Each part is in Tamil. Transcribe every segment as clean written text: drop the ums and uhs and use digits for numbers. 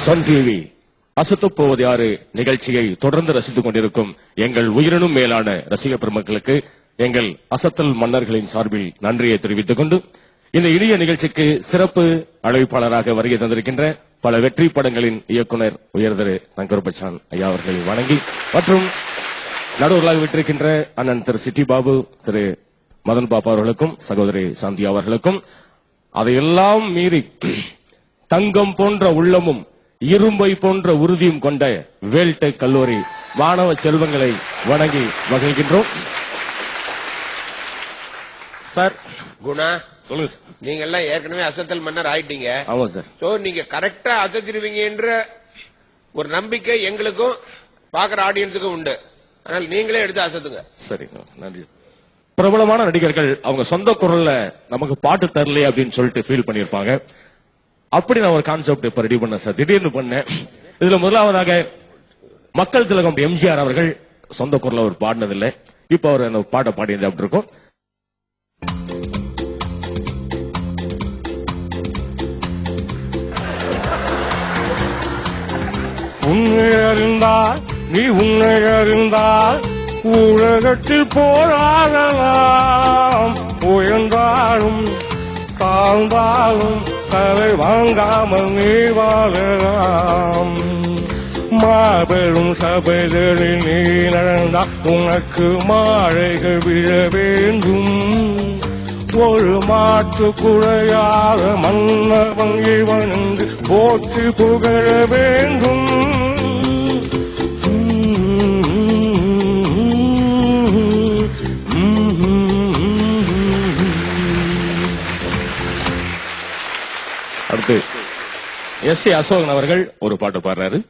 சன் டிவி அசத்தப் போவது யாரு நிகழ்ச்சியை தொடர்ந்து ரசித்துக் கொண்டிருக்கும் எங்கள் உயிரினும் மேலான ரசிக பெருமக்களுக்கு எங்கள் அசத்தல் மன்னர்களின் சார்பில் நன்றியை தெரிவித்துக் கொண்டு இந்த இனிய நிகழ்ச்சிக்கு சிறப்பு அழைப்பாளராக வருகை தந்திருக்கின்ற பல வெற்றி படங்களின் இயக்குனர் உயர்திரு தங்கர்பச்சான் ஐயா அவர்களை வணங்கி மற்றும் நடுவர்களாக விட்டிருக்கின்ற அண்ணன் திரு சிட்டி பாபு திரு மதன் பாப்பா அவர்களுக்கும் சகோதரி சாந்தியா அவர்களுக்கும் அதையெல்லாம் மீறி தங்கம் போன்ற உள்ளமும் இரும்பை போன்ற உறுதியும் கொண்ட வேல்டெக் கல்லூரி மாணவ செல்வங்களை வணங்கி மகிழ்கின்றோம். சார் குணா சொல்லுங்க சார். நீங்க எல்லாம் ஏற்கனவே அசத்தல் மன்னர் ஆயிட்டீங்க. ஆமா சார். சோ நீங்க கரெக்டா அசத்திருவீங்க என்ற ஒரு நம்பிக்கை எங்களுக்கும் பாக்குற ஆடியன்ஸுக்கும் உண்டு. ஆனால் நீங்களே எடுத்து அசத்துங்க. சரி, நன்றி. பிரபலமான நடிகர்கள் அவங்க சொந்த குரல்ல நமக்கு பாட்டு தரலையே அப்படின்னு சொல்லிட்டு ஃபீல் பண்ணிருப்பாங்க. அப்படி நான் ஒரு கான்செப்ட் இப்ப ரெடி பண்ண சார், திடீர்னு பண்ணேன். இதுல முதலாவதாக மக்கள் திலகம் எம்ஜிஆர் அவர்கள் சொந்த குரல்ல அவர் பாடினதில்லை. இப்ப அவர் அந்த பாட்டை பாடி அப்படி இருக்கும். உன்னை அறிந்தால் நீ உன்னை அறிந்தால் உலகத்தில் போராடலாம், உயர்ந்தாலும் தாழ்ந்தாலும் தலை வாங்காமல் நீ வாழலாம். மாபெரும் சபைகளில் நீ நடந்தால் உனக்கு மாலைகள் விழ வேண்டும். ஒரு மாற்று குறையாத மன்னவன் இவன் என்று போற்றி புகழ வேண்டும். அடுத்து எஸ் ஏ அசோகன் அவர்கள் ஒரு பாட்டு பாடுறாரு.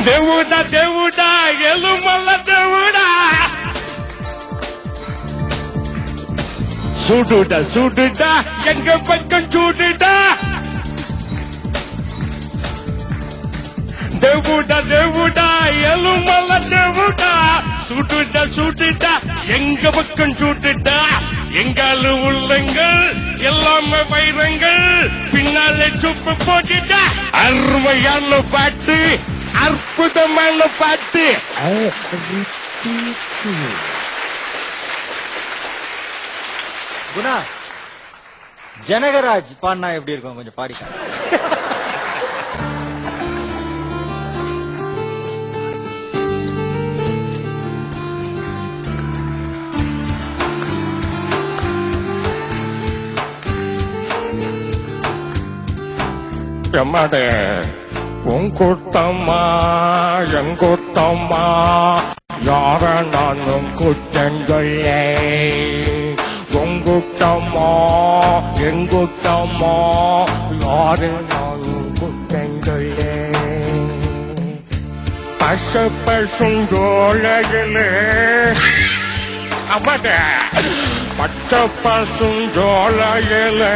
దేవుడా దేవుడా ఎలుమల్ల దేవుడా சுடுடா சுடுடா எங்க பக்கம் சுடுடா. దేవుడా దేవుడా எலுமல்ல దేవుడా சுடுடா சுடுடா எங்க பக்கம் சுடுடா. எங்காலு உள்ளங்கள் எல்லாமே வைரங்கள் பின்னாலே சுப்பு போட்டுட்டா. அருமையான பாட்டு, அற்புதமான பாட்டு. குணா, ஜனகராஜ் பாடினா எப்படி இருக்கும் கொஞ்சம் பாடிக்க. எம்மாட உன் கூட்டம்மா என் கூட்டம்மா யார நானும் குற்றங்களே. உன் கூட்டம்மா என் கூட்டம்மா யார நானும் குற்றங்களே. பசு பசுஞ்சோலையிலே அம்மாட பச்சை பசுஞ்சோலையிலே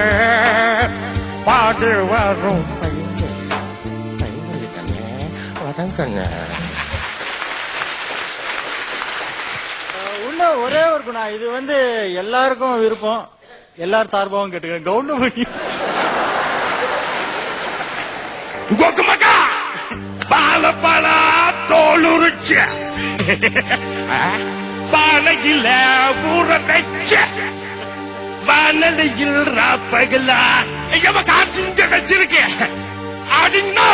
பாடு வரும் இன்னும் ஒரே ஒரு குணா, இது எல்லாருக்கும் விருப்பம், எல்லாரும் சார்பாகவும் கேட்டுக்கிறேன். கவுண்டமணி கோக்குமக்கா பால பாலா தோலுரிச்ச பானையில ஊற வச்ச வானலையில் ராப்பகலா எவ காசிங்க வச்சிருக்கேன் அப்படின்னா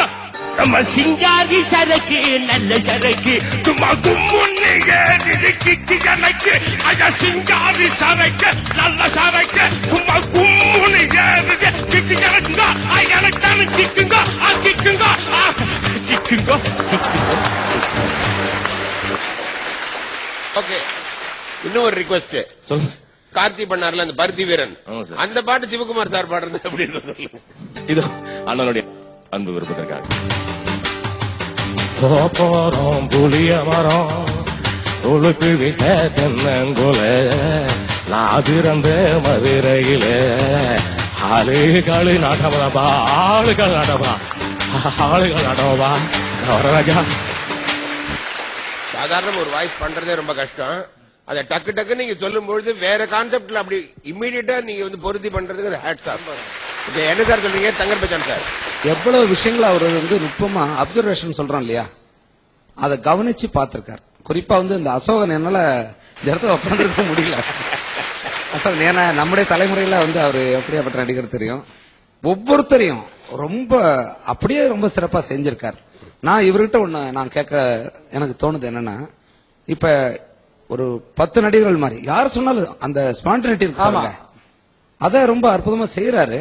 நம்ம சிங்காரி சரக்கு நல்ல சரக்கு சும்மா கும்முன்னிய நிறுக்கிக்கு எனக்கு ஐயா சிங்காரி சரக்கு நல்ல சரக்கு சும்மா கும்முன்னிய கிக்கு எனக்குங்க எனக்கு தானே கிக்குங்க கிக்குங்க கிக்குங்க. ஓகே, இன்னும் ஒரு ரிக்வெஸ்ட். கார்த்தி பண்ணார்ல அந்த பருத்தி வீரன், அந்த பாட்டு சிவகுமார் சார் பாடுறது அப்படின்னு சொல்லுங்க. இது அண்ணனுடைய அன்பு விருப்பத்திற்காக. போறோம் புளிய மரம் தொழுக்கு விட்ட தென்னங்குல நான் பிறந்த மதுரையில ஆளுகள் நாட்டமாப்பா ஆளுகள் நாட்டமா ஆளுகள் நாட்டமாப்பா வரராஜா. சாதாரண ஒரு வாய்ஸ் பண்றதே ரொம்ப கஷ்டம். அதை டக்கு டக்கு நீங்க சொல்லும் பொழுது வேற கான்செப்ட்ல அப்படி இம்மீடியட்டா நீங்க வந்து பொருத்தி பண்றதுக்கு ஹேட்ஸ் ஆஃப். இது என்ன சார் சொல்றீங்க தங்கர் பச்சான் சார்? எவ்வளவு விஷயங்கள் அவர் வந்து நுட்பமா அப்சர்வேஷன் சொல்றோம் இல்லையா, அதை கவனிச்சு பார்த்திருக்காரு. குறிப்பா வந்து இந்த அசோகன் என்னால இந்த இடத்துல உட்காந்துருக்க முடியல. அசோகன் ஏன்னா நம்முடைய தலைமுறையில வந்து அவர் எப்படியாப்பட்ட நடிகர் தெரியும். ஒவ்வொருத்தரையும் ரொம்ப அப்படியே ரொம்ப சிறப்பா செஞ்சிருக்காரு. நான் இவர்கிட்ட ஒண்ணு நான் கேட்க எனக்கு தோணுது என்னன்னா, இப்ப ஒரு 10 நடிகர்கள் மாதிரி யார் சொன்னாலும் அந்த ஸ்பான்டினிட்டி இருக்காங்க, அத ரொம்ப அற்புதமா செய்யறாரு.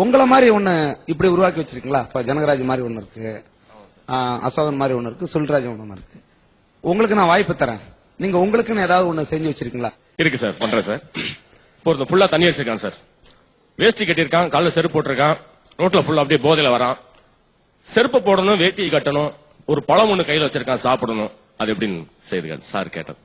உங்களை மாதிரி ஒண்ணு இப்படி உருவாக்கி வச்சிருக்கீங்களா? இப்ப ஜனகராஜ் மாதிரி ஒண்ணு இருக்கு, அசோகன் மாதிரி ஒண்ணு இருக்கு, சுல்ராஜ் ஒண்ணு இருக்கு. உங்களுக்கு நான் வாய்ப்பு தரேன், நீங்க உங்களுக்குன்னு ஏதாவது ஒண்ணு செஞ்சு வச்சிருக்கீங்களா? இருக்கு சார், பண்றேன் சார். இப்போ ஃபுல்லா தண்ணி வச்சிருக்கான் சார், வேஷ்டி கட்டியிருக்கான், காலைல செருப்பு போட்டிருக்கான், ரோட்ல ஃபுல்லா அப்படியே போதையில வரான். செருப்பு போடணும், வேட்டி கட்டணும், ஒரு பழம் ஒண்ணு கையில வச்சிருக்கான், சாப்பிடணும். அது எப்படின்னு செய்து சார் கேட்டது.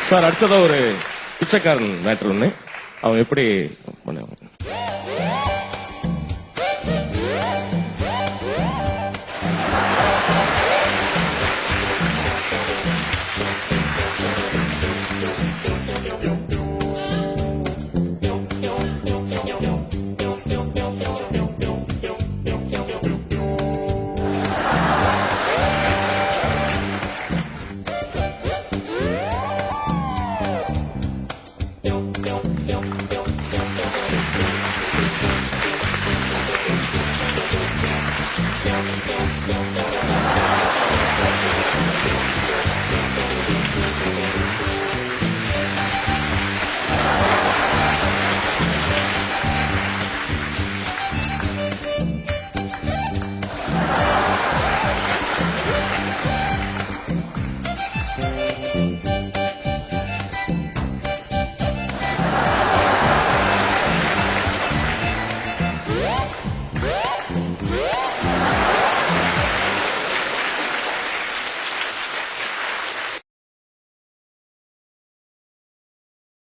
சார் அடுத்ததா ஒரு பிச்சைக்காரன் மேட்டர் ஒண்ணு, அவன் எப்படி பண்ணுவாங்க.